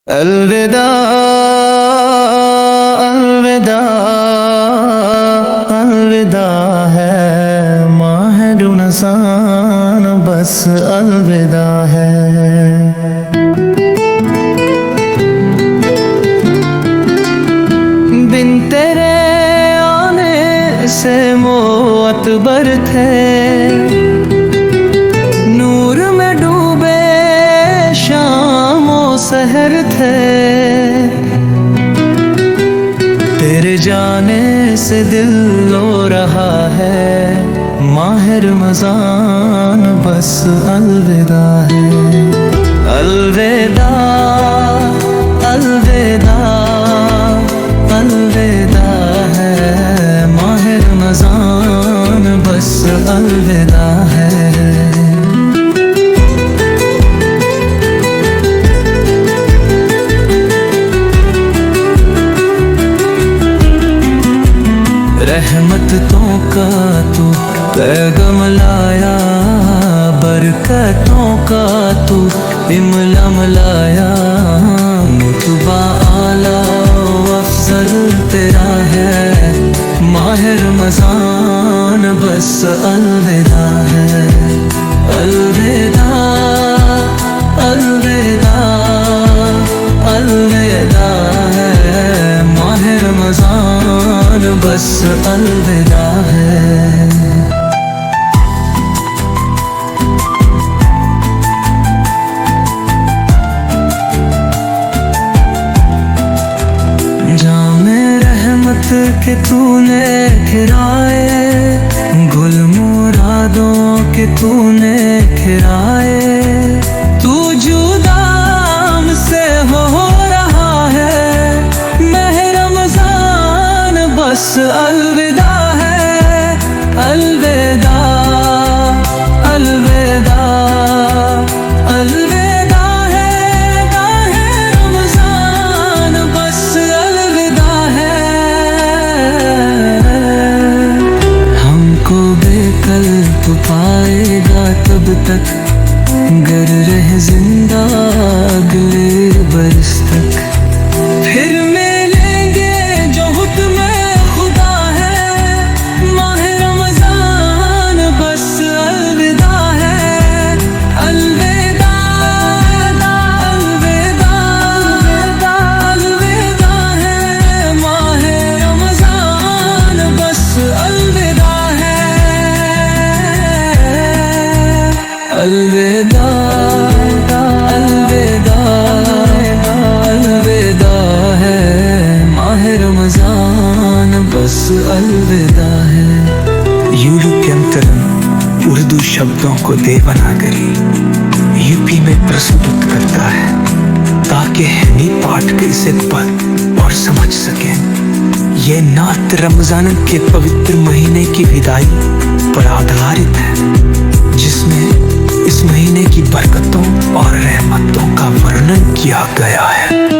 अलविदा अलविदा अलविदा है माह रुनसान, बस अलविदा है। दिन तेरे आने से मोअतबर थे, नूर में डूबे शामो सहर थे। तेरे जाने से दिल रो रहा है, माह रमज़ान बस अलविदा है। अलविदा अलविदा अलविदा है माह रमज़ान, बस अलविदा है। रहमतों का तू पैगाम लाया, बरकतों का तू इमलाम लाया। मुतबा आला अफजल तेरा है, माह रमज़ान बस अलविदा है। अलविदा अलविदा अलविदा है माह रमज़ान, बस अलविदा है। जामे रहमत के तूने खिराए, गुल मुरादों के तूने खिराए। तू जुदा हमसे हो रहा है, माह रमज़ान बस अलविदा है। अलविदा अलविदा अलविदा है माह रमज़ान, बस अलविदा है। हमको बेकल तो पाएगा तब तक, गर रह जिंदा अगले बरस तक। फिर मिलेंगे जो हुक्म खुदा है, माह रमज़ान बस अलविदा है। अलविदा अलविदा अलविदा है माह रमज़ान, बस अलविदा है। अलविदा अलविदा अलविदा है माह रमज़ान, बस अलविदा है। यूलू के अंतरंग उर्दू शब्दों को दे बनाकर यूपी में प्रस्तुत करता है, ताकि हिंदी पाठक इसे पढ़ और समझ सकें। ये नात रमज़ान के पवित्र महीने की विदाई पर आधारित है, जिसमें इस महीने की बरकतों और रहमतों का वर्णन किया गया है।